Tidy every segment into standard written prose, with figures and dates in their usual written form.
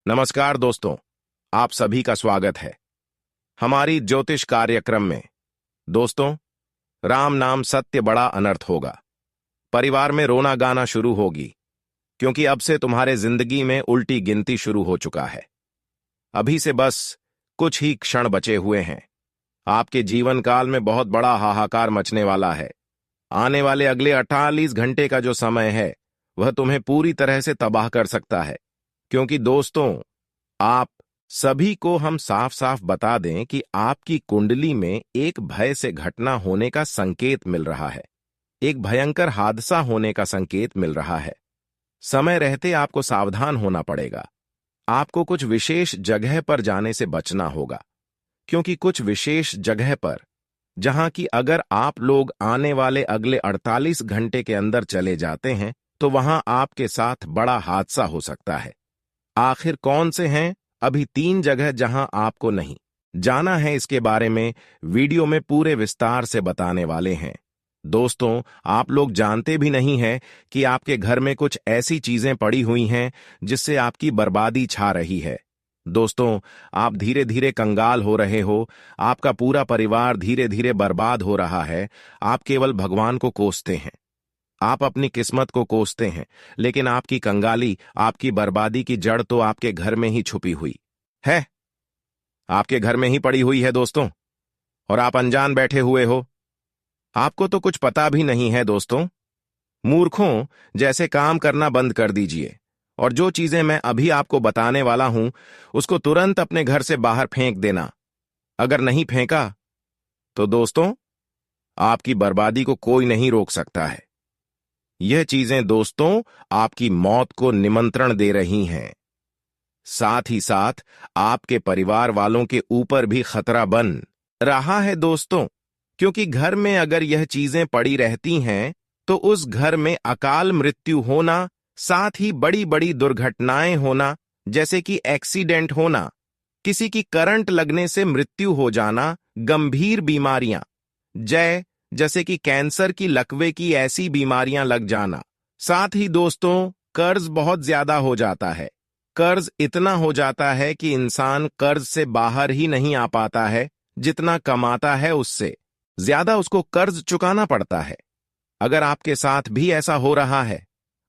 नमस्कार दोस्तों, आप सभी का स्वागत है हमारी ज्योतिष कार्यक्रम में। दोस्तों, राम नाम सत्य बड़ा अनर्थ होगा। परिवार में रोना गाना शुरू होगी, क्योंकि अब से तुम्हारे जिंदगी में उल्टी गिनती शुरू हो चुका है। अभी से बस कुछ ही क्षण बचे हुए हैं। आपके जीवन काल में बहुत बड़ा हाहाकार मचने वाला है। आने वाले अगले 48 घंटे का जो समय है, वह तुम्हें पूरी तरह से तबाह कर सकता है। क्योंकि दोस्तों, आप सभी को हम साफ साफ बता दें कि आपकी कुंडली में एक भय से घटना होने का संकेत मिल रहा है। एक भयंकर हादसा होने का संकेत मिल रहा है। समय रहते आपको सावधान होना पड़ेगा। आपको कुछ विशेष जगह पर जाने से बचना होगा, क्योंकि कुछ विशेष जगह पर, जहां कि अगर आप लोग आने वाले अगले 48 घंटे के अंदर चले जाते हैं तो वहां आपके साथ बड़ा हादसा हो सकता है। आखिर कौन से हैं? अभी 3 जगह जहां आपको नहीं जाना है, इसके बारे में वीडियो में पूरे विस्तार से बताने वाले हैं। दोस्तों, आप लोग जानते भी नहीं हैं कि आपके घर में कुछ ऐसी चीजें पड़ी हुई हैं जिससे आपकी बर्बादी छा रही है। दोस्तों, आप धीरे धीरे कंगाल हो रहे हो। आपका पूरा परिवार धीरे धीरे बर्बाद हो रहा है। आप केवल भगवान को कोसते हैं, आप अपनी किस्मत को कोसते हैं, लेकिन आपकी कंगाली, आपकी बर्बादी की जड़ तो आपके घर में ही छुपी हुई है। आपके घर में ही पड़ी हुई है दोस्तों, और आप अनजान बैठे हुए हो। आपको तो कुछ पता भी नहीं है। दोस्तों, मूर्खों जैसे काम करना बंद कर दीजिए, और जो चीजें मैं अभी आपको बताने वाला हूं उसको तुरंत अपने घर से बाहर फेंक देना। अगर नहीं फेंका तो दोस्तों, आपकी बर्बादी को कोई नहीं रोक सकता है। यह चीजें दोस्तों आपकी मौत को निमंत्रण दे रही हैं। साथ ही साथ आपके परिवार वालों के ऊपर भी खतरा बन रहा है दोस्तों, क्योंकि घर में अगर यह चीजें पड़ी रहती हैं तो उस घर में अकाल मृत्यु होना, साथ ही बड़ी बड़ी दुर्घटनाएं होना, जैसे कि एक्सीडेंट होना, किसी की करंट लगने से मृत्यु हो जाना, गंभीर बीमारियां जैसे कि कैंसर की, लकवे की ऐसी बीमारियां लग जाना। साथ ही दोस्तों, कर्ज बहुत ज्यादा हो जाता है। कर्ज इतना हो जाता है कि इंसान कर्ज से बाहर ही नहीं आ पाता है। जितना कमाता है उससे ज्यादा उसको कर्ज चुकाना पड़ता है। अगर आपके साथ भी ऐसा हो रहा है,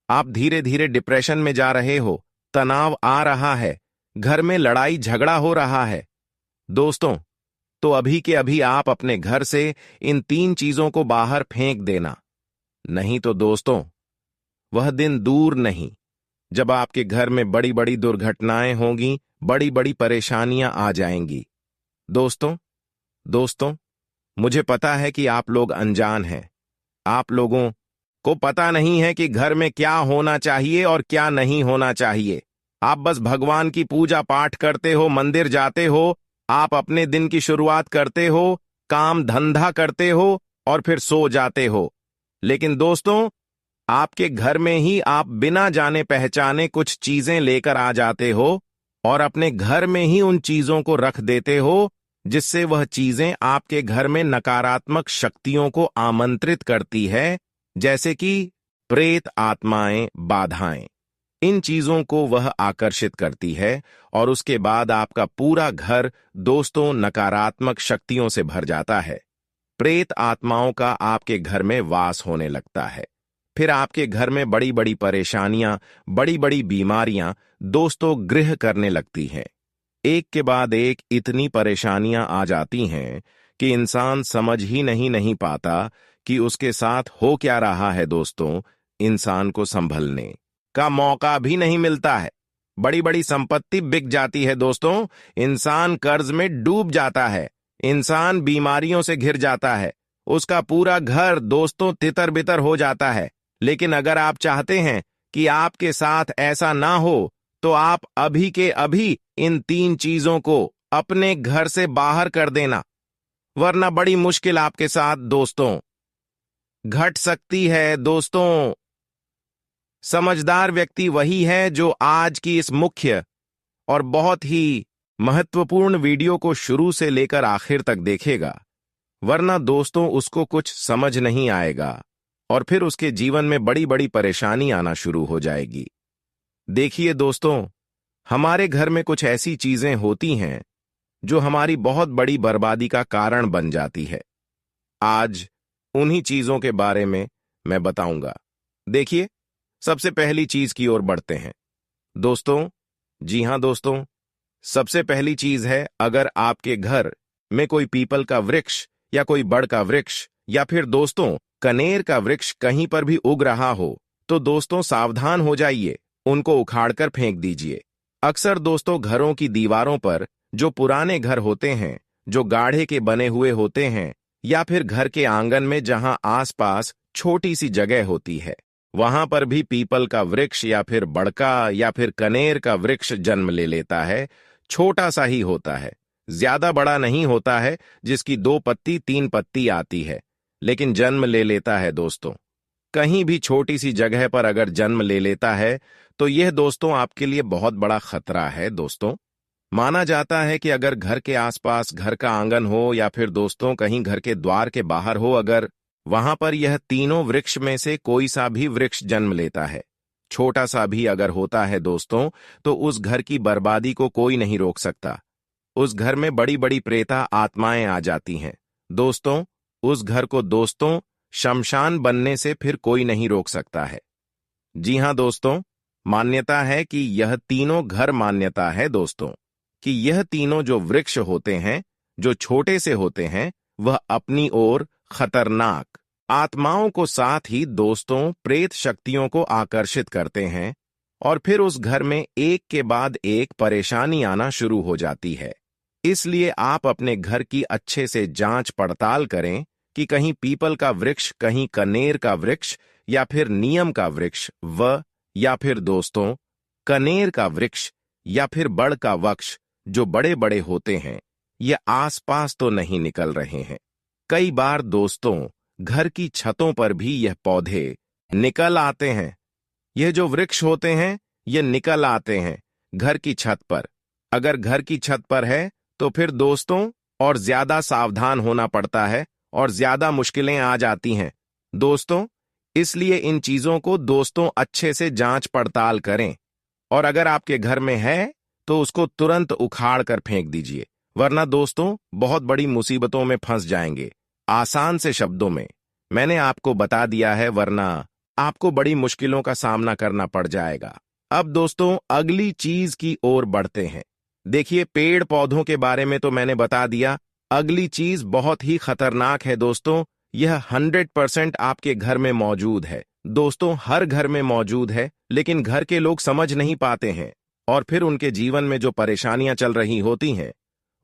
आप धीरे धीरे डिप्रेशन में जा रहे हो, तनाव आ रहा है, घर में लड़ाई झगड़ा हो रहा है, दोस्तों, तो अभी के अभी आप अपने घर से इन 3 चीजों को बाहर फेंक देना। नहीं तो दोस्तों, वह दिन दूर नहीं जब आपके घर में बड़ी बड़ी दुर्घटनाएं होंगी, बड़ी बड़ी परेशानियां आ जाएंगी। दोस्तों, मुझे पता है कि आप लोग अनजान हैं। आप लोगों को पता नहीं है कि घर में क्या होना चाहिए और क्या नहीं होना चाहिए। आप बस भगवान की पूजा पाठ करते हो, मंदिर जाते हो, आप अपने दिन की शुरुआत करते हो, काम धंधा करते हो और फिर सो जाते हो। लेकिन दोस्तों, आपके घर में ही आप बिना जाने पहचाने कुछ चीजें लेकर आ जाते हो और अपने घर में ही उन चीजों को रख देते हो, जिससे वह चीजें आपके घर में नकारात्मक शक्तियों को आमंत्रित करती है, जैसे कि प्रेत आत्माएं, बाधाएं। इन चीजों को वह आकर्षित करती है और उसके बाद आपका पूरा घर दोस्तों नकारात्मक शक्तियों से भर जाता है। प्रेत आत्माओं का आपके घर में वास होने लगता है। फिर आपके घर में बड़ी बड़ी परेशानियां, बड़ी बड़ी बीमारियां दोस्तों गृह करने लगती हैं। एक के बाद एक इतनी परेशानियां आ जाती हैं कि इंसान समझ ही नहीं पाता कि उसके साथ हो क्या रहा है। दोस्तों, इंसान को संभलने का मौका भी नहीं मिलता है। बड़ी बड़ी संपत्ति बिक जाती है दोस्तों, इंसान कर्ज में डूब जाता है, इंसान बीमारियों से घिर जाता है, उसका पूरा घर दोस्तों तितर बितर हो जाता है। लेकिन अगर आप चाहते हैं कि आपके साथ ऐसा ना हो, तो आप अभी के अभी इन 3 चीजों को अपने घर से बाहर कर देना, वरना बड़ी मुश्किल आपके साथ दोस्तों घट सकती है। दोस्तों, समझदार व्यक्ति वही है जो आज की इस मुख्य और बहुत ही महत्वपूर्ण वीडियो को शुरू से लेकर आखिर तक देखेगा, वरना दोस्तों उसको कुछ समझ नहीं आएगा और फिर उसके जीवन में बड़ी बड़ी परेशानी आना शुरू हो जाएगी। देखिए दोस्तों, हमारे घर में कुछ ऐसी चीजें होती हैं जो हमारी बहुत बड़ी बर्बादी का कारण बन जाती है। आज उन्हीं चीजों के बारे में मैं बताऊंगा। देखिए, सबसे पहली चीज की ओर बढ़ते हैं दोस्तों। जी हां दोस्तों, सबसे पहली चीज है, अगर आपके घर में कोई पीपल का वृक्ष या कोई बड़ का वृक्ष या फिर दोस्तों कनेर का वृक्ष कहीं पर भी उग रहा हो तो दोस्तों सावधान हो जाइए, उनको उखाड़कर फेंक दीजिए। अक्सर दोस्तों घरों की दीवारों पर जो पुराने घर होते हैं, जो गाढ़े के बने हुए होते हैं, या फिर घर के आंगन में जहां आसपास छोटी सी जगह होती है, वहां पर भी पीपल का वृक्ष या फिर बड़का या फिर कनेर का वृक्ष जन्म ले लेता है। छोटा सा ही होता है, ज्यादा बड़ा नहीं होता है, जिसकी 2 पत्ती 3 पत्ती आती है, लेकिन जन्म ले लेता है दोस्तों। कहीं भी छोटी सी जगह पर अगर जन्म ले लेता है तो यह दोस्तों आपके लिए बहुत बड़ा खतरा है दोस्तों। माना जाता है कि अगर घर के आसपास घर का आंगन हो या फिर दोस्तों कहीं घर के द्वार के बाहर हो, अगर वहां पर यह तीनों वृक्ष में से कोई सा भी वृक्ष जन्म लेता है, छोटा सा भी अगर होता है दोस्तों, तो उस घर की बर्बादी को कोई नहीं रोक सकता। उस घर में बड़ी बड़ी प्रेता आत्माएं आ जाती हैं दोस्तों। उस घर को दोस्तों शमशान बनने से फिर कोई नहीं रोक सकता है। जी हां दोस्तों, मान्यता है कि यह तीनों घर मान्यता है दोस्तों कि यह तीनों जो वृक्ष होते हैं, जो छोटे से होते हैं, वह अपनी ओर खतरनाक आत्माओं को साथ ही दोस्तों प्रेत शक्तियों को आकर्षित करते हैं और फिर उस घर में एक के बाद एक परेशानी आना शुरू हो जाती है। इसलिए आप अपने घर की अच्छे से जांच पड़ताल करें कि कहीं पीपल का वृक्ष, कहीं कनेर का वृक्ष या फिर नीम का वृक्ष या फिर दोस्तों कनेर का वृक्ष या फिर बड़ का वृक्ष जो बड़े बड़े होते हैं, ये आसपास तो नहीं निकल रहे हैं। कई बार दोस्तों घर की छतों पर भी यह पौधे निकल आते हैं। यह जो वृक्ष होते हैं ये निकल आते हैं घर की छत पर। अगर घर की छत पर है तो फिर दोस्तों और ज्यादा सावधान होना पड़ता है और ज्यादा मुश्किलें आ जाती हैं दोस्तों। इसलिए इन चीजों को दोस्तों अच्छे से जांच पड़ताल करें और अगर आपके घर में है तो उसको तुरंत उखाड़ कर फेंक दीजिए, वरना दोस्तों बहुत बड़ी मुसीबतों में फंस जाएंगे। आसान से शब्दों में मैंने आपको बता दिया है, वरना आपको बड़ी मुश्किलों का सामना करना पड़ जाएगा। अब दोस्तों अगली चीज की ओर बढ़ते हैं। देखिए, पेड़ पौधों के बारे में तो मैंने बता दिया, अगली चीज बहुत ही खतरनाक है दोस्तों। यह 100% आपके घर में मौजूद है दोस्तों, हर घर में मौजूद है, लेकिन घर के लोग समझ नहीं पाते हैं और फिर उनके जीवन में जो परेशानियां चल रही होती हैं,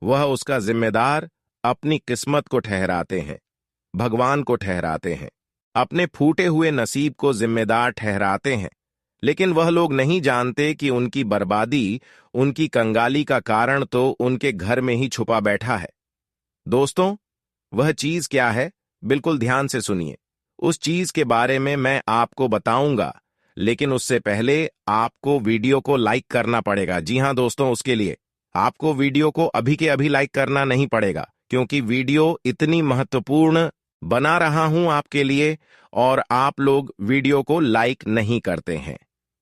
वह उसका जिम्मेदार अपनी किस्मत को ठहराते हैं, भगवान को ठहराते हैं, अपने फूटे हुए नसीब को जिम्मेदार ठहराते हैं। लेकिन वह लोग नहीं जानते कि उनकी बर्बादी, उनकी कंगाली का कारण तो उनके घर में ही छुपा बैठा है दोस्तों। वह चीज क्या है, बिल्कुल ध्यान से सुनिए। उस चीज के बारे में मैं आपको बताऊंगा, लेकिन उससे पहले आपको वीडियो को लाइक करना पड़ेगा। जी हां दोस्तों, उसके लिए आपको वीडियो को अभी के अभी लाइक करना नहीं पड़ेगा, क्योंकि वीडियो इतनी महत्वपूर्ण बना रहा हूं आपके लिए और आप लोग वीडियो को लाइक नहीं करते हैं।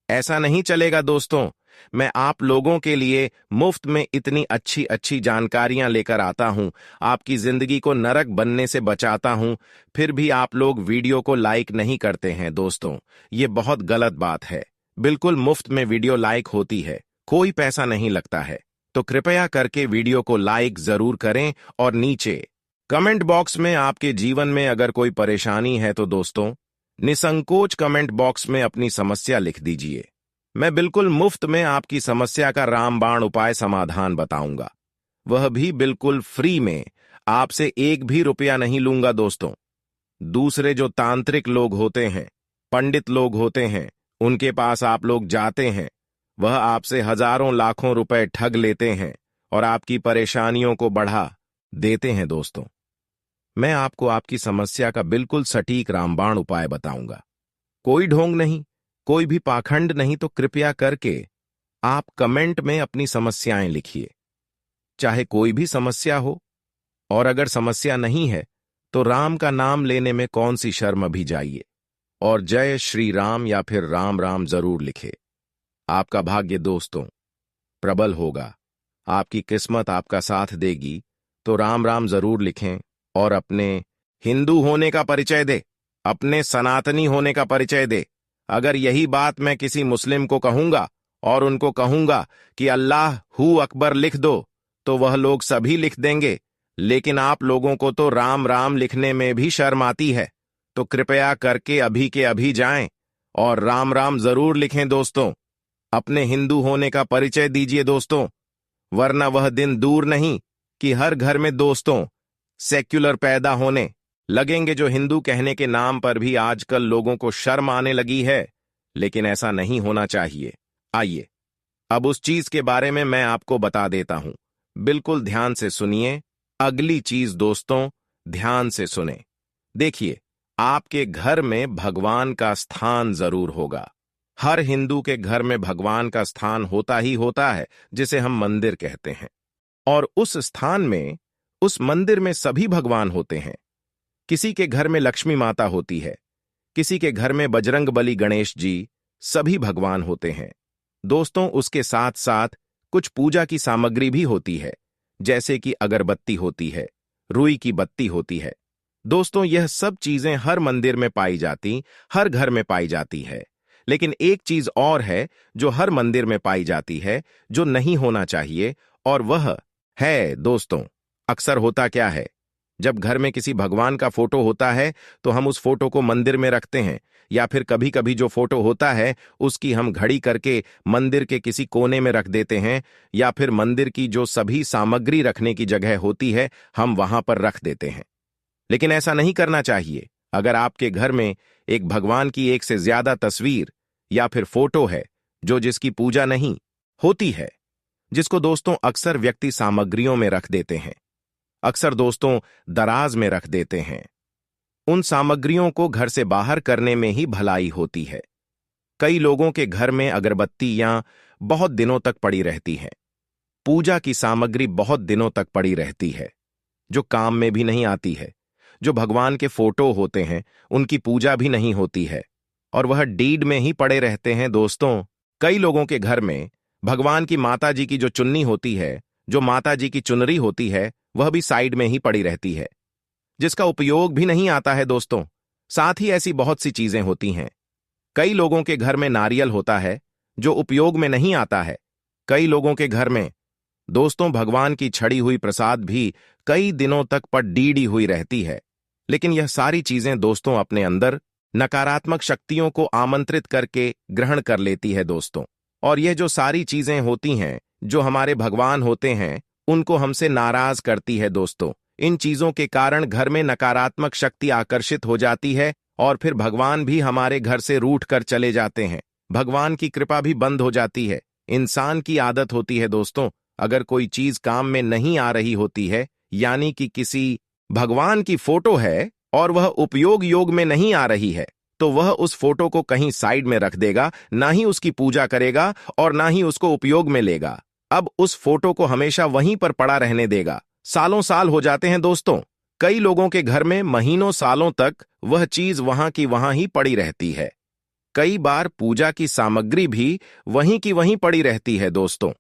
ऐसा नहीं चलेगा दोस्तों। मैं आप लोगों के लिए मुफ्त में इतनी अच्छी अच्छी जानकारियां लेकर आता हूं, आपकी जिंदगी को नरक बनने से बचाता हूं, फिर भी आप लोग वीडियो को लाइक नहीं करते हैं दोस्तों। ये बहुत गलत बात है। बिल्कुल मुफ्त में वीडियो लाइक होती है, कोई पैसा नहीं लगता है, तो कृपया करके वीडियो को लाइक जरूर करें और नीचे कमेंट बॉक्स में आपके जीवन में अगर कोई परेशानी है तो दोस्तों निसंकोच कमेंट बॉक्स में अपनी समस्या लिख दीजिए। मैं बिल्कुल मुफ्त में आपकी समस्या का रामबाण उपाय समाधान बताऊंगा, वह भी बिल्कुल फ्री में। आपसे एक भी रुपया नहीं लूंगा दोस्तों। दूसरे जो तांत्रिक लोग होते हैं, पंडित लोग होते हैं, उनके पास आप लोग जाते हैं, वह आपसे हजारों लाखों रुपए ठग लेते हैं और आपकी परेशानियों को बढ़ा देते हैं दोस्तों। मैं आपको आपकी समस्या का बिल्कुल सटीक रामबाण उपाय बताऊंगा। कोई ढोंग नहीं, कोई भी पाखंड नहीं, तो कृपया करके आप कमेंट में अपनी समस्याएं लिखिए, चाहे कोई भी समस्या हो। और अगर समस्या नहीं है तो राम का नाम लेने में कौन सी शर्म भी जाइए और जय श्री राम या फिर राम राम जरूर लिखे। आपका भाग्य दोस्तों प्रबल होगा। आपकी किस्मत आपका साथ देगी तो राम राम जरूर लिखें और अपने हिंदू होने का परिचय दे, अपने सनातनी होने का परिचय दे। अगर यही बात मैं किसी मुस्लिम को कहूंगा और उनको कहूंगा कि अल्लाह हू अकबर लिख दो, तो वह लोग सभी लिख देंगे, लेकिन आप लोगों को तो राम राम लिखने में भी शर्म आती है। तो कृपया करके अभी के अभी जाएं और राम राम जरूर लिखें दोस्तों। अपने हिंदू होने का परिचय दीजिए दोस्तों, वरना वह दिन दूर नहीं कि हर घर में दोस्तों सेक्युलर पैदा होने लगेंगे। जो हिंदू कहने के नाम पर भी आजकल लोगों को शर्म आने लगी है, लेकिन ऐसा नहीं होना चाहिए। आइए अब उस चीज के बारे में मैं आपको बता देता हूं, बिल्कुल ध्यान से सुनिए। अगली चीज दोस्तों, ध्यान से सुने। देखिए, आपके घर में भगवान का स्थान जरूर होगा। हर हिंदू के घर में भगवान का स्थान होता ही होता है, जिसे हम मंदिर कहते हैं। और उस स्थान में, उस मंदिर में सभी भगवान होते हैं। किसी के घर में लक्ष्मी माता होती है, किसी के घर में बजरंगबली गणेश जी, सभी भगवान होते हैं दोस्तों। उसके साथ साथ कुछ पूजा की सामग्री भी होती है, जैसे कि अगरबत्ती होती है, रुई की बत्ती होती है। दोस्तों, यह सब चीजें हर मंदिर में पाई जाती, हर घर में पाई जाती है। लेकिन एक चीज और है जो हर मंदिर में पाई जाती है, जो नहीं होना चाहिए, और वह है दोस्तों, अक्सर होता क्या है, जब घर में किसी भगवान का फोटो होता है तो हम उस फोटो को मंदिर में रखते हैं, या फिर कभी कभी जो फोटो होता है उसकी हम घड़ी करके मंदिर के किसी कोने में रख देते हैं, या फिर मंदिर की जो सभी सामग्री रखने की जगह होती है हम वहां पर रख देते हैं। लेकिन ऐसा नहीं करना चाहिए। अगर आपके घर में एक भगवान की एक से ज्यादा तस्वीर या फिर फोटो है जो जिसकी पूजा नहीं होती है, जिसको दोस्तों अक्सर व्यक्ति सामग्रियों में रख देते हैं, अक्सर दोस्तों दराज में रख देते हैं, उन सामग्रियों को घर से बाहर करने में ही भलाई होती है। कई लोगों के घर में अगरबत्तियां बहुत दिनों तक पड़ी रहती हैं, पूजा की सामग्री बहुत दिनों तक पड़ी रहती है, जो काम में भी नहीं आती है। जो भगवान के फोटो होते हैं उनकी पूजा भी नहीं होती है, और वह डीड में ही पड़े रहते हैं दोस्तों। कई लोगों के घर में भगवान की माता जी की जो चुन्नी होती है, जो माता जी की चुनरी होती है, वह भी साइड में ही पड़ी रहती है, जिसका उपयोग भी नहीं आता है दोस्तों। साथ ही ऐसी बहुत सी चीजें होती हैं। कई लोगों के घर में नारियल होता है जो उपयोग में नहीं आता है। कई लोगों के घर में दोस्तों भगवान की छड़ी हुई प्रसाद भी कई दिनों तक पडीडी हुई रहती है। लेकिन यह सारी चीजें दोस्तों अपने अंदर नकारात्मक शक्तियों को आमंत्रित करके ग्रहण कर लेती है दोस्तों। और यह जो सारी चीजें होती हैं, जो हमारे भगवान होते हैं, उनको हमसे नाराज करती है दोस्तों। इन चीजों के कारण घर में नकारात्मक शक्ति आकर्षित हो जाती है, और फिर भगवान भी हमारे घर से रूठ कर चले जाते हैं। भगवान की कृपा भी बंद हो जाती है। इंसान की आदत होती है दोस्तों, अगर कोई चीज काम में नहीं आ रही होती है, यानी कि किसी भगवान की फोटो है और वह उपयोग योग में नहीं आ रही है, तो वह उस फोटो को कहीं साइड में रख देगा, ना ही उसकी पूजा करेगा और ना ही उसको उपयोग में लेगा। अब उस फोटो को हमेशा वहीं पर पड़ा रहने देगा। सालों साल हो जाते हैं दोस्तों। कई लोगों के घर में महीनों सालों तक वह चीज वहां की वहां ही पड़ी रहती है। कई बार पूजा की सामग्री भी वहीं की वहीं पड़ी रहती है दोस्तों।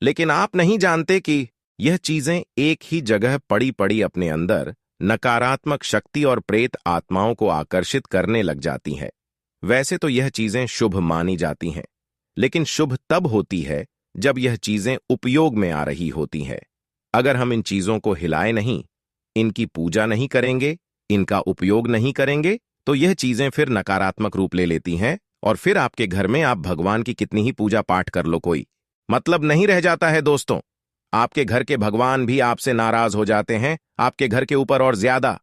लेकिन आप नहीं जानते कि यह चीजें एक ही जगह पड़ी पड़ी अपने अंदर नकारात्मक शक्ति और प्रेत आत्माओं को आकर्षित करने लग जाती हैं। वैसे तो यह चीजें शुभ मानी जाती हैं, लेकिन शुभ तब होती है जब यह चीजें उपयोग में आ रही होती हैं। अगर हम इन चीजों को हिलाए नहीं, इनकी पूजा नहीं करेंगे, इनका उपयोग नहीं करेंगे, तो यह चीजें फिर नकारात्मक रूप ले लेती हैं, और फिर आपके घर में आप भगवान की कितनी ही पूजा पाठ कर लो, कोई मतलब नहीं रह जाता है दोस्तों। आपके घर के भगवान भी आपसे नाराज हो जाते हैं, आपके घर के ऊपर और ज्यादा।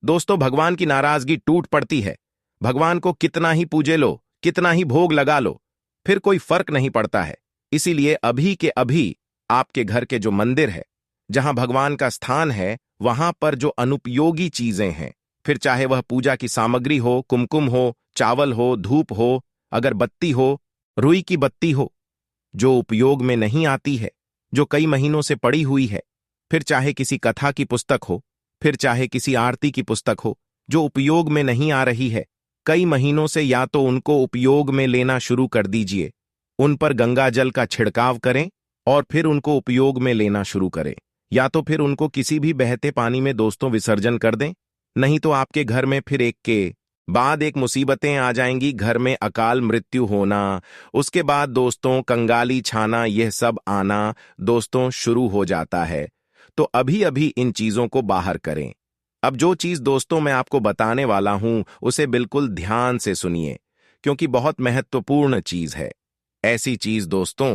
दोस्तों, भगवान की नाराजगी टूट पड़ती है। भगवान को कितना ही पूजे लो, कितना ही भोग लगा लो, फिर कोई फर्क नहीं पड़ता है। इसीलिए अभी के अभी आपके घर के जो मंदिर है, जहां भगवान का स्थान है, वहां पर जो अनुपयोगी चीजें हैं, फिर चाहे वह पूजा की सामग्री हो, कुमकुम हो, चावल हो, धूप हो, अगरबत्ती हो, रुई की बत्ती हो, जो उपयोग में नहीं आती है, जो कई महीनों से पड़ी हुई है, फिर चाहे किसी कथा की पुस्तक हो, फिर चाहे किसी आरती की पुस्तक हो, जो उपयोग में नहीं आ रही है, कई महीनों से या तो उनको उपयोग में लेना शुरू कर दीजिए, उन पर गंगा जल का छिड़काव करें और फिर उनको उपयोग में लेना शुरू करें, या तो फिर उनको किसी भी बहते पानी में दोस्तों विसर्जन कर दें। नहीं तो आपके घर में फिर एक के बाद एक मुसीबतें आ जाएंगी। घर में अकाल मृत्यु होना, उसके बाद दोस्तों कंगाली छाना, यह सब आना दोस्तों शुरू हो जाता है। तो अभी अभी इन चीजों को बाहर करें। अब जो चीज दोस्तों मैं आपको बताने वाला हूं उसे बिल्कुल ध्यान से सुनिए, क्योंकि बहुत महत्वपूर्ण चीज है। ऐसी चीज दोस्तों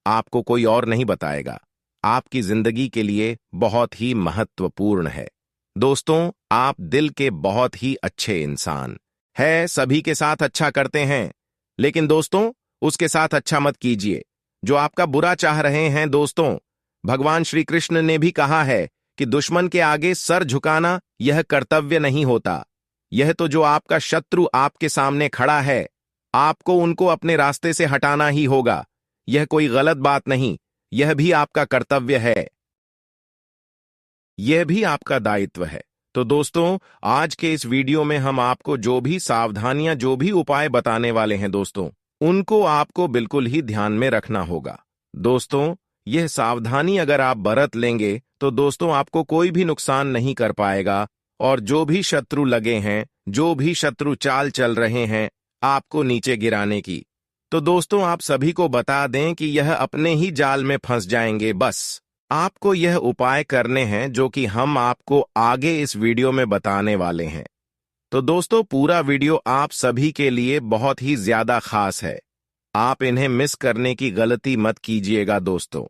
आपको कोई और नहीं बताएगा, आपकी जिंदगी के लिए बहुत ही महत्वपूर्ण है। दोस्तों, आप दिल के बहुत ही अच्छे इंसान है, सभी के साथ अच्छा करते हैं, लेकिन दोस्तों उसके साथ अच्छा मत कीजिए जो आपका बुरा चाह रहे हैं। दोस्तों, भगवान श्री कृष्ण ने भी कहा है कि दुश्मन के आगे सर झुकाना यह कर्तव्य नहीं होता। यह तो जो आपका शत्रु आपके सामने खड़ा है, आपको उनको अपने रास्ते से हटाना ही होगा। यह कोई गलत बात नहीं, यह भी आपका कर्तव्य है, यह भी आपका दायित्व है। तो दोस्तों, आज के इस वीडियो में हम आपको जो भी सावधानियां, जो भी उपाय बताने वाले हैं दोस्तों, उनको आपको बिल्कुल ही ध्यान में रखना होगा। दोस्तों, यह सावधानी अगर आप बरत लेंगे तो दोस्तों आपको कोई भी नुकसान नहीं कर पाएगा, और जो भी शत्रु लगे हैं, जो भी शत्रु चाल चल रहे हैं आपको नीचे गिराने की, तो दोस्तों आप सभी को बता दें कि यह अपने ही जाल में फंस जाएंगे। बस आपको यह उपाय करने हैं जो कि हम आपको आगे इस वीडियो में बताने वाले हैं। तो दोस्तों, पूरा वीडियो आप सभी के लिए बहुत ही ज्यादा खास है, आप इन्हें मिस करने की गलती मत कीजिएगा। दोस्तों,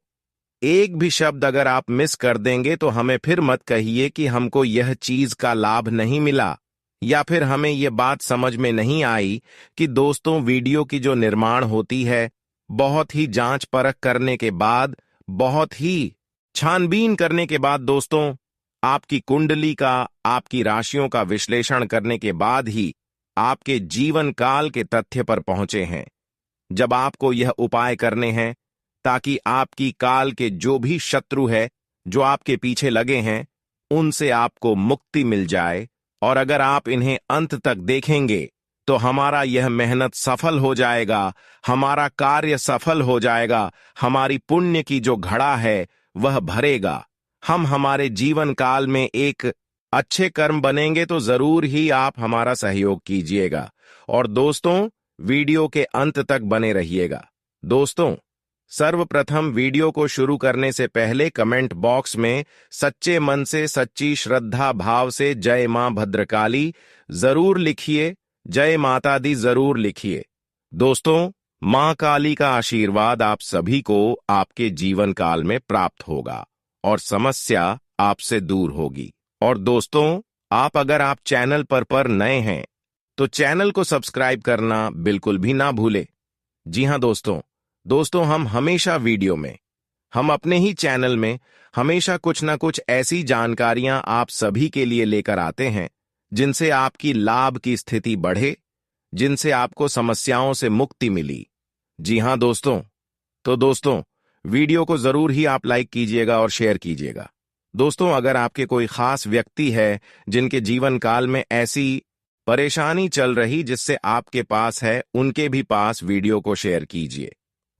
एक भी शब्द अगर आप मिस कर देंगे तो हमें फिर मत कहिए कि हमको यह चीज का लाभ नहीं मिला, या फिर हमें यह बात समझ में नहीं आई कि दोस्तों वीडियो की जो निर्माण होती है, बहुत ही जांच परख करने के बाद, बहुत ही छानबीन करने के बाद दोस्तों, आपकी कुंडली का, आपकी राशियों का विश्लेषण करने के बाद ही आपके जीवन काल के तथ्य पर पहुंचे हैं। जब आपको यह उपाय करने हैं ताकि आपकी काल के जो भी शत्रु है, जो आपके पीछे लगे हैं, उनसे आपको मुक्ति मिल जाए। और अगर आप इन्हें अंत तक देखेंगे तो हमारा यह मेहनत सफल हो जाएगा, हमारा कार्य सफल हो जाएगा, हमारी पुण्य की जो घड़ा है वह भरेगा, हम हमारे जीवन काल में एक अच्छे कर्म बनेंगे। तो जरूर ही आप हमारा सहयोग कीजिएगा, और दोस्तों वीडियो के अंत तक बने रहिएगा। दोस्तों, सर्वप्रथम वीडियो को शुरू करने से पहले कमेंट बॉक्स में सच्चे मन से, सच्ची श्रद्धा भाव से जय मां भद्रकाली जरूर लिखिए, जय माता दी जरूर लिखिए। दोस्तों, मां काली का आशीर्वाद आप सभी को आपके जीवन काल में प्राप्त होगा और समस्या आपसे दूर होगी। और दोस्तों, अगर आप चैनल पर नए हैं तो चैनल को सब्सक्राइब करना बिल्कुल भी ना भूले। जी हां दोस्तों, हम हमेशा वीडियो में, हम अपने ही चैनल में हमेशा कुछ ना कुछ ऐसी जानकारियां आप सभी के लिए लेकर आते हैं जिनसे आपकी लाभ की स्थिति बढ़े, जिनसे आपको समस्याओं से मुक्ति मिली। जी हां दोस्तों, तो दोस्तों वीडियो को जरूर ही आप लाइक कीजिएगा और शेयर कीजिएगा। दोस्तों, अगर आपके कोई खास व्यक्ति है जिनके जीवन काल में ऐसी परेशानी चल रही जिससे आपके पास है, उनके भी पास वीडियो को शेयर कीजिए।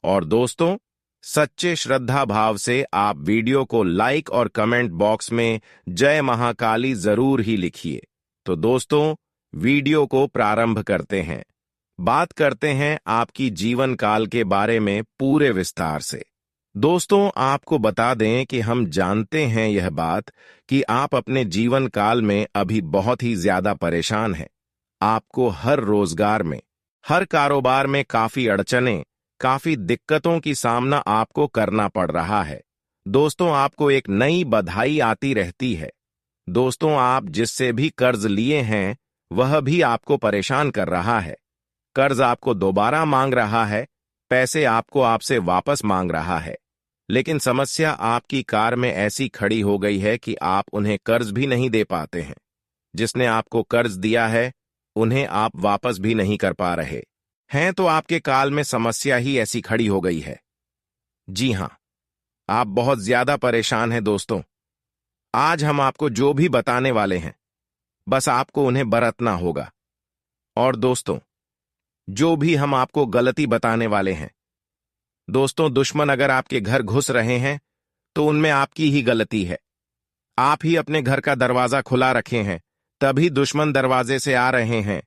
और दोस्तों, सच्चे श्रद्धा भाव से आप वीडियो को लाइक और कमेंट बॉक्स में जय महाकाली जरूर ही लिखिए। तो दोस्तों, वीडियो को प्रारंभ करते हैं। बात करते हैं आपकी जीवन काल के बारे में पूरे विस्तार से। दोस्तों, आपको बता दें कि हम जानते हैं यह बात कि आप अपने जीवन काल में अभी बहुत ही ज्यादा परेशान हैं। आपको हर रोजगार में, हर कारोबार में काफी अड़चनें, काफी दिक्कतों की सामना आपको करना पड़ रहा है। दोस्तों, आपको एक नई बधाई आती रहती है। दोस्तों, आप जिससे भी कर्ज लिए हैं वह भी आपको परेशान कर रहा है। कर्ज आपको दोबारा मांग रहा है, पैसे आपको आपसे वापस मांग रहा है। लेकिन समस्या आपकी कार में ऐसी खड़ी हो गई है कि आप उन्हें कर्ज भी नहीं दे पाते हैं। जिसने आपको कर्ज दिया है उन्हें आप वापस भी नहीं कर पा रहे हैं। तो आपके काल में समस्या ही ऐसी खड़ी हो गई है। जी हां, आप बहुत ज्यादा परेशान हैं। दोस्तों, आज हम आपको जो भी बताने वाले हैं, बस आपको उन्हें बरतना होगा। और दोस्तों, जो भी हम आपको गलती बताने वाले हैं, दोस्तों, दुश्मन अगर आपके घर घुस रहे हैं तो उनमें आपकी ही गलती है। आप ही अपने घर का दरवाजा खुला रखे हैं, तभी दुश्मन दरवाजे से आ रहे हैं।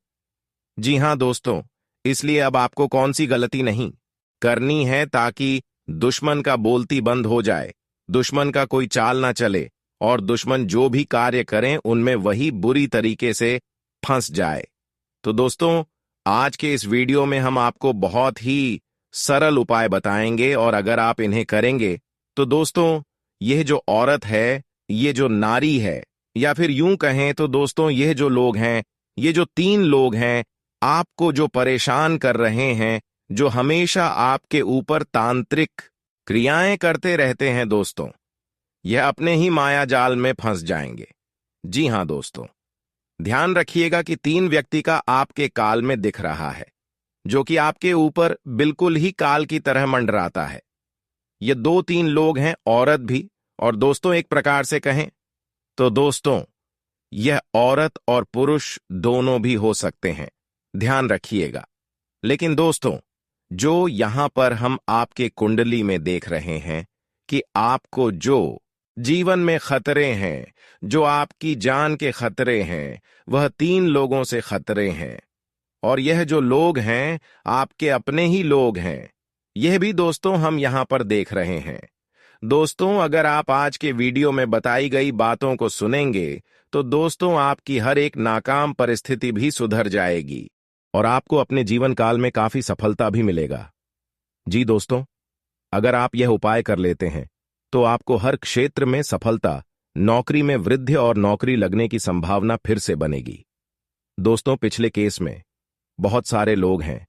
जी हां दोस्तों, इसलिए अब आपको कौन सी गलती नहीं करनी है ताकि दुश्मन का बोलती बंद हो जाए, दुश्मन का कोई चाल ना चले और दुश्मन जो भी कार्य करें उनमें वही बुरी तरीके से फंस जाए। तो दोस्तों, आज के इस वीडियो में हम आपको बहुत ही सरल उपाय बताएंगे और अगर आप इन्हें करेंगे तो दोस्तों, यह जो औरत है, ये जो नारी है, या फिर यूं कहें तो दोस्तों यह जो लोग हैं, ये जो 3 लोग हैं, आपको जो परेशान कर रहे हैं, जो हमेशा आपके ऊपर तांत्रिक क्रियाएं करते रहते हैं दोस्तों, यह अपने ही माया जाल में फंस जाएंगे। जी हां दोस्तों, ध्यान रखिएगा कि 3 व्यक्ति का आपके काल में दिख रहा है, जो कि आपके ऊपर बिल्कुल ही काल की तरह मंडराता है। ये 2-3 लोग हैं, औरत भी, और दोस्तों एक प्रकार से कहें तो दोस्तों यह औरत और पुरुष दोनों भी हो सकते हैं, ध्यान रखिएगा। लेकिन दोस्तों, जो यहां पर हम आपके कुंडली में देख रहे हैं कि आपको जो जीवन में खतरे हैं, जो आपकी जान के खतरे हैं, वह 3 लोगों से खतरे हैं। और यह जो लोग हैं आपके अपने ही लोग हैं, यह भी दोस्तों हम यहां पर देख रहे हैं। दोस्तों, अगर आप आज के वीडियो में बताई गई बातों को सुनेंगे तो दोस्तों आपकी हर एक नाकाम परिस्थिति भी सुधर जाएगी और आपको अपने जीवन काल में काफी सफलता भी मिलेगा। जी दोस्तों, अगर आप यह उपाय कर लेते हैं तो आपको हर क्षेत्र में सफलता, नौकरी में वृद्धि और नौकरी लगने की संभावना फिर से बनेगी। दोस्तों, पिछले केस में बहुत सारे लोग हैं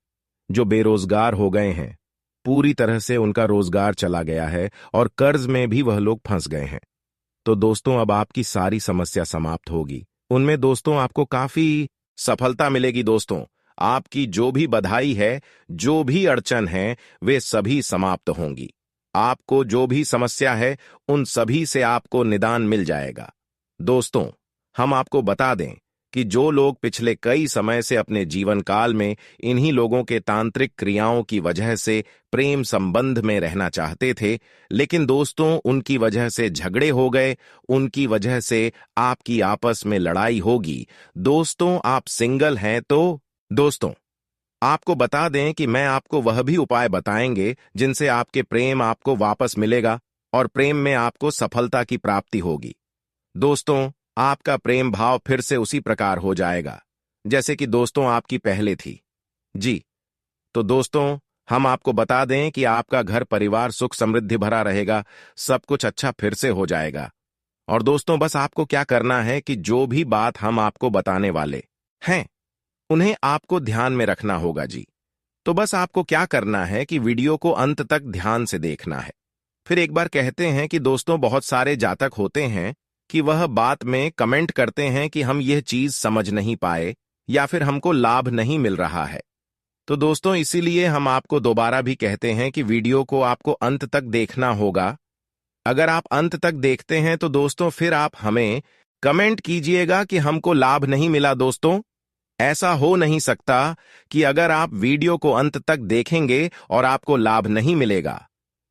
जो बेरोजगार हो गए हैं, पूरी तरह से उनका रोजगार चला गया है और कर्ज में भी वह लोग फंस गए हैं। तो दोस्तों, अब आपकी सारी समस्या समाप्त होगी। उनमें दोस्तों आपको काफी सफलता मिलेगी। दोस्तों, आपकी जो भी बधाई है, जो भी अड़चन है, वे सभी समाप्त होंगी। आपको जो भी समस्या है, उन सभी से आपको निदान मिल जाएगा। दोस्तों, हम आपको बता दें कि जो लोग पिछले कई समय से अपने जीवन काल में इन्हीं लोगों के तांत्रिक क्रियाओं की वजह से प्रेम संबंध में रहना चाहते थे, लेकिन दोस्तों उनकी वजह से झगड़े हो गए, उनकी वजह से आपकी आपस में लड़ाई होगी। दोस्तों, आप सिंगल हैं तो दोस्तों आपको बता दें कि मैं आपको वह भी उपाय बताएंगे जिनसे आपके प्रेम आपको वापस मिलेगा और प्रेम में आपको सफलता की प्राप्ति होगी। दोस्तों, आपका प्रेम भाव फिर से उसी प्रकार हो जाएगा जैसे कि दोस्तों आपकी पहले थी। जी, तो दोस्तों हम आपको बता दें कि आपका घर परिवार सुख समृद्धि भरा रहेगा, सब कुछ अच्छा फिर से हो जाएगा। और दोस्तों, बस आपको क्या करना है कि जो भी बात हम आपको बताने वाले हैं उन्हें आपको ध्यान में रखना होगा। जी, तो बस आपको क्या करना है कि वीडियो को अंत तक ध्यान से देखना है। फिर एक बार कहते हैं कि दोस्तों बहुत सारे जातक होते हैं कि वह बात में कमेंट करते हैं कि हम यह चीज समझ नहीं पाए या फिर हमको लाभ नहीं मिल रहा है। तो दोस्तों इसीलिए हम आपको दोबारा भी कहते हैं कि वीडियो को आपको अंत तक देखना होगा। अगर आप अंत तक देखते हैं तो दोस्तों फिर आप हमें कमेंट कीजिएगा कि हमको लाभ नहीं मिला। दोस्तों, ऐसा हो नहीं सकता कि अगर आप वीडियो को अंत तक देखेंगे और आपको लाभ नहीं मिलेगा।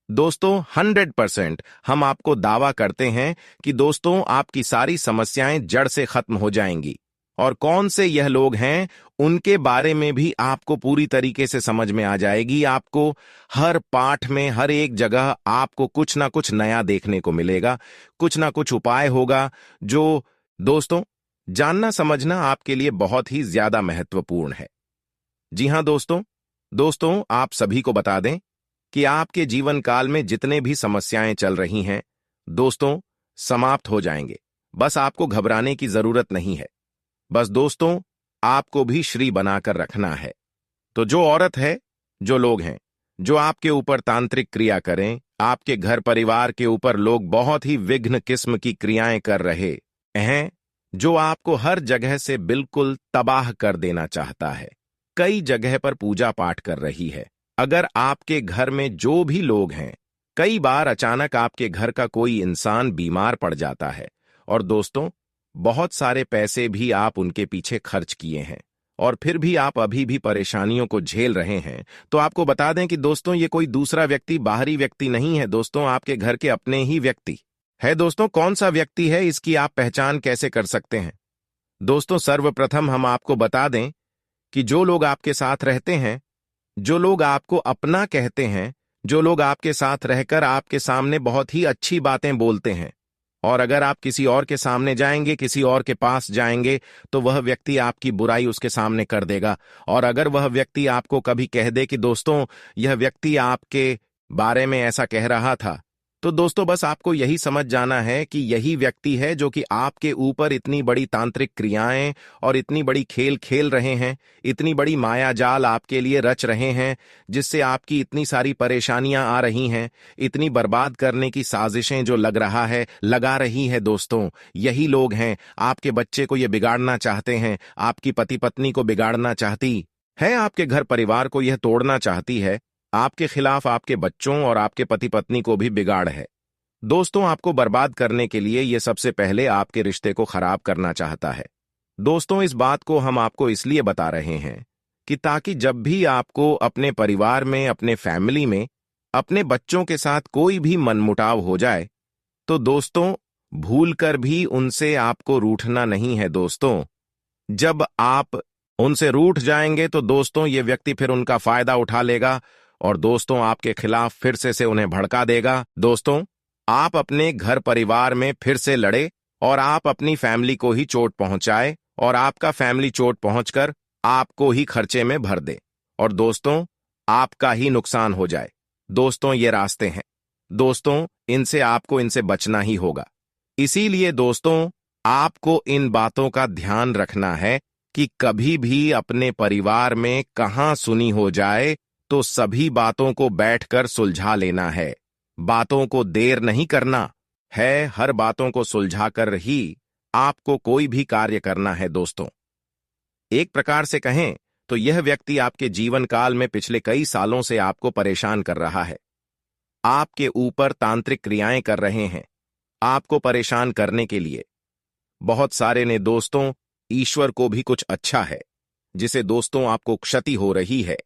दोस्तों 100% हम आपको दावा करते हैं कि दोस्तों आपकी सारी समस्याएं जड़ से खत्म हो जाएंगी। और कौन से यह लोग हैं उनके बारे में भी आपको पूरी तरीके से समझ में आ जाएगी। आपको हर पाठ में, हर एक जगह आपको कुछ ना कुछ नया देखने को मिलेगा, कुछ ना कुछ उपाय होगा जो दोस्तों जानना समझना आपके लिए बहुत ही ज्यादा महत्वपूर्ण है। जी हां दोस्तों आप सभी को बता दें कि आपके जीवन काल में जितने भी समस्याएं चल रही हैं दोस्तों समाप्त हो जाएंगे। बस आपको घबराने की जरूरत नहीं है। बस दोस्तों आपको भी श्री बनाकर रखना है। तो जो औरत है, जो लोग हैं जो आपके ऊपर तांत्रिक क्रिया करें, आपके घर परिवार के ऊपर लोग बहुत ही विघ्न किस्म की क्रियाएं कर रहे हैं, जो आपको हर जगह से बिल्कुल तबाह कर देना चाहता है, कई जगह पर पूजा पाठ कर रही है। अगर आपके घर में जो भी लोग हैं, कई बार अचानक आपके घर का कोई इंसान बीमार पड़ जाता है और दोस्तों बहुत सारे पैसे भी आप उनके पीछे खर्च किए हैं और फिर भी आप अभी भी परेशानियों को झेल रहे हैं, तो आपको बता दें कि दोस्तों ये कोई दूसरा व्यक्ति, बाहरी व्यक्ति नहीं है दोस्तों, आपके घर के अपने ही व्यक्ति है। दोस्तों कौन सा व्यक्ति है, इसकी आप पहचान कैसे कर सकते हैं? दोस्तों सर्वप्रथम हम आपको बता दें कि जो लोग आपके साथ रहते हैं, जो लोग आपको अपना कहते हैं, जो लोग आपके साथ रहकर आपके सामने बहुत ही अच्छी बातें बोलते हैं, और अगर आप किसी और के सामने जाएंगे, किसी और के पास जाएंगे, तो वह व्यक्ति आपकी बुराई उसके सामने कर देगा। और अगर वह व्यक्ति आपको कभी कह दे कि दोस्तों यह व्यक्ति आपके बारे में ऐसा कह रहा था, तो दोस्तों बस आपको यही समझ जाना है कि यही व्यक्ति है जो कि आपके ऊपर इतनी बड़ी तांत्रिक क्रियाएं और इतनी बड़ी खेल खेल रहे हैं, इतनी बड़ी माया जाल आपके लिए रच रहे हैं, जिससे आपकी इतनी सारी परेशानियां आ रही हैं, इतनी बर्बाद करने की साजिशें जो लगा रही है दोस्तों, यही लोग हैं। आपके बच्चे को ये बिगाड़ना चाहते हैं, आपकी पति पत्नी को बिगाड़ना चाहती है, आपके घर परिवार को यह तोड़ना चाहती है, आपके खिलाफ आपके बच्चों और आपके पति पत्नी को भी बिगाड़ है। दोस्तों आपको बर्बाद करने के लिए ये सबसे पहले आपके रिश्ते को खराब करना चाहता है। दोस्तों इस बात को हम आपको इसलिए बता रहे हैं कि ताकि जब भी आपको अपने परिवार में, अपने फैमिली में, अपने बच्चों के साथ कोई भी मनमुटाव हो जाए, तो दोस्तों भूलकर भी उनसे आपको रूठना नहीं है। दोस्तों जब आप उनसे रूठ जाएंगे तो दोस्तों ये व्यक्ति फिर उनका फायदा उठा लेगा और दोस्तों आपके खिलाफ फिर से उन्हें भड़का देगा। दोस्तों आप अपने घर परिवार में फिर से लड़े और आप अपनी फैमिली को ही चोट पहुंचाए और आपका फैमिली चोट पहुंचकर आपको ही खर्चे में भर दे और दोस्तों आपका ही नुकसान हो जाए। दोस्तों ये रास्ते हैं दोस्तों, इनसे बचना ही होगा। इसीलिए दोस्तों आपको इन बातों का ध्यान रखना है कि कभी भी अपने परिवार में कहां सुनी हो जाए तो सभी बातों को बैठकर सुलझा लेना है। बातों को देर नहीं करना है, हर बातों को सुलझाकर ही आपको कोई भी कार्य करना है। दोस्तों एक प्रकार से कहें तो यह व्यक्ति आपके जीवन काल में पिछले कई सालों से आपको परेशान कर रहा है, आपके ऊपर तांत्रिक क्रियाएं कर रहे हैं, आपको परेशान करने के लिए। बहुत सारे ने दोस्तों ईश्वर को भी कुछ अच्छा है जिसे दोस्तों आपको क्षति हो रही है।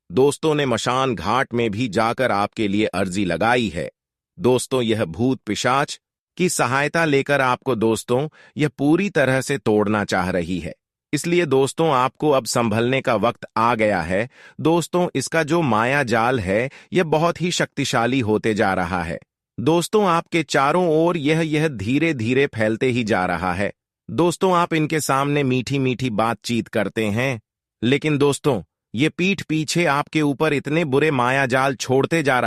दोस्तों ने मशान घाट में भी जाकर आपके लिए अर्जी लगाई है। दोस्तों यह भूत पिशाच की सहायता लेकर आपको दोस्तों यह पूरी तरह से तोड़ना चाह रही है। इसलिए दोस्तों आपको अब संभलने का वक्त आ गया है। दोस्तों इसका जो माया जाल है यह बहुत ही शक्तिशाली होते जा रहा है। दोस्तों आपके चारों ओर यह धीरे धीरे फैलते ही जा रहा है। दोस्तों आप इनके सामने मीठी मीठी बातचीत करते हैं, लेकिन दोस्तों ये पीठ पीछे आपके ऊपर इतने बुरे माया जाल छोड़ते जा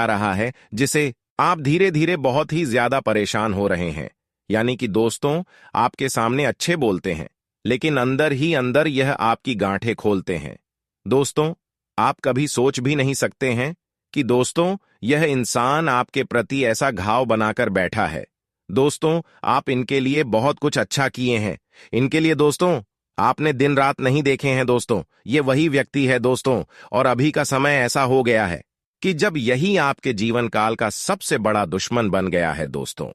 रहा है जिसे आप धीरे धीरे बहुत ही ज्यादा परेशान हो रहे हैं। यानी कि दोस्तों आपके सामने अच्छे बोलते हैं, लेकिन अंदर ही अंदर यह आपकी गांठें खोलते हैं। दोस्तों आप कभी सोच भी नहीं सकते हैं कि दोस्तों यह इंसान आपके प्रति ऐसा घाव बनाकर बैठा है। दोस्तों आप इनके लिए बहुत कुछ अच्छा किए हैं, इनके लिए दोस्तों आपने दिन रात नहीं देखे हैं। दोस्तों ये वही व्यक्ति है दोस्तों, और अभी का समय ऐसा हो गया है कि जब यही आपके जीवन काल का सबसे बड़ा दुश्मन बन गया है। दोस्तों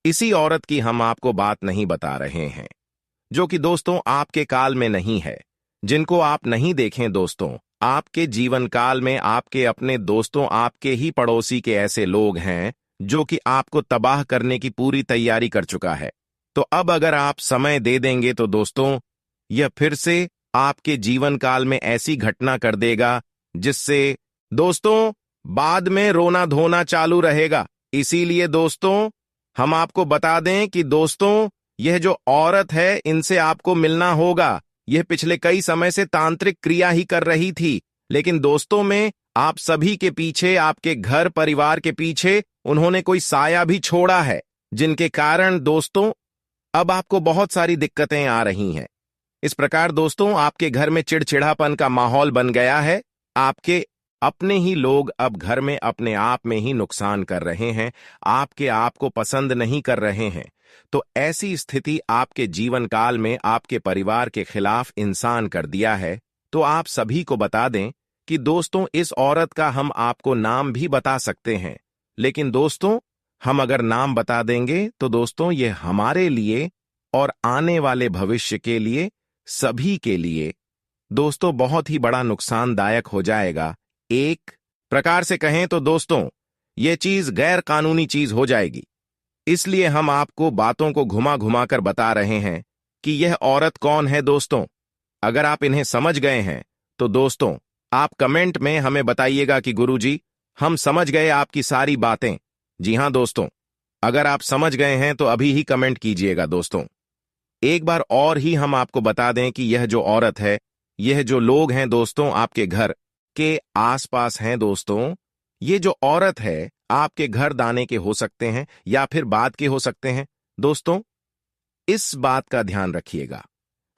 इसी औरत की हम आपको बात नहीं बता रहे हैं जो कि दोस्तों आपके काल में नहीं है, जिनको आप नहीं देखें। दोस्तों आपके जीवन काल में आपके अपने दोस्तों, आपके ही पड़ोसी के ऐसे लोग हैं जो कि आपको तबाह करने की पूरी तैयारी कर चुका है। तो अब अगर आप समय दे देंगे तो दोस्तों यह फिर से आपके जीवन काल में ऐसी घटना कर देगा जिससे दोस्तों बाद में रोना धोना चालू रहेगा। इसीलिए दोस्तों हम आपको बता दें कि दोस्तों यह जो औरत है इनसे आपको मिलना होगा। यह पिछले कई समय से तांत्रिक क्रिया ही कर रही थी, लेकिन दोस्तों में आप सभी के पीछे, आपके घर परिवार के पीछे उन्होंने कोई साया भी छोड़ा है, जिनके कारण दोस्तों अब आपको बहुत सारी दिक्कतें आ रही हैं। इस प्रकार दोस्तों आपके घर में चिड़चिड़ापन का माहौल बन गया है। आपके अपने ही लोग अब घर में अपने आप में ही नुकसान कर रहे हैं, आपके आप को पसंद नहीं कर रहे हैं। तो ऐसी स्थिति आपके जीवन काल में आपके परिवार के खिलाफ इंसान कर दिया है। तो आप सभी को बता दें कि दोस्तों इस औरत का हम आपको नाम भी बता सकते हैं, लेकिन दोस्तों हम अगर नाम बता देंगे तो दोस्तों ये हमारे लिए और आने वाले भविष्य के लिए सभी के लिए दोस्तों बहुत ही बड़ा नुकसानदायक हो जाएगा। एक प्रकार से कहें तो दोस्तों ये चीज गैर कानूनी चीज हो जाएगी। इसलिए हम आपको बातों को घुमा घुमा कर बता रहे हैं कि यह औरत कौन है दोस्तों। अगर आप इन्हें समझ गए हैं तो दोस्तों आप कमेंट में हमें बताइएगा कि गुरुजी हम समझ गए आपकी सारी बातें। जी हां दोस्तों, अगर आप समझ गए हैं तो अभी ही कमेंट कीजिएगा दोस्तों। एक बार और ही हम आपको बता दें कि यह जो औरत है, यह जो लोग हैं दोस्तों आपके घर के आसपास हैं दोस्तों, ये जो औरत है आपके घर दाने के हो सकते हैं या फिर बाद के हो सकते हैं। दोस्तों इस बात का ध्यान रखिएगा,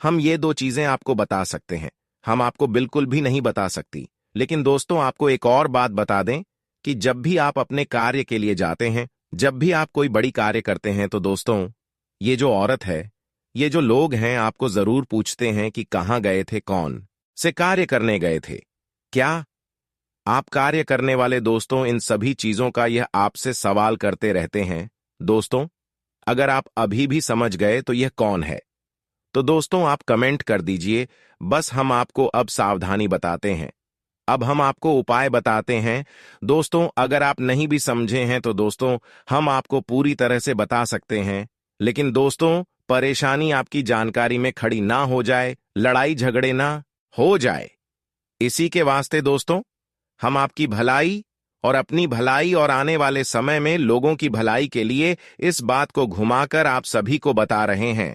हम ये दो चीजें आपको बता सकते हैं, हम आपको बिल्कुल भी नहीं बता सकती। लेकिन दोस्तों आपको एक और बात बता दें कि जब भी आप अपने कार्य के लिए जाते हैं, जब भी आप कोई बड़ी कार्य करते हैं तो दोस्तों ये जो औरत है, ये जो लोग हैं आपको जरूर पूछते हैं कि कहाँ गए थे, कौन से कार्य करने गए थे, क्या आप कार्य करने वाले दोस्तों इन सभी चीजों का यह आपसे सवाल करते रहते हैं। दोस्तों अगर आप अभी भी समझ गए तो यह कौन है तो दोस्तों आप कमेंट कर दीजिए। बस हम आपको अब सावधानी बताते हैं, अब हम आपको उपाय बताते हैं। दोस्तों अगर आप नहीं भी समझे हैं तो दोस्तों हम आपको पूरी तरह से बता सकते हैं, लेकिन दोस्तों परेशानी आपकी जानकारी में खड़ी ना हो जाए, लड़ाई झगड़े ना हो जाए, इसी के वास्ते दोस्तों हम आपकी भलाई और अपनी भलाई और आने वाले समय में लोगों की भलाई के लिए इस बात को घुमाकर आप सभी को बता रहे हैं।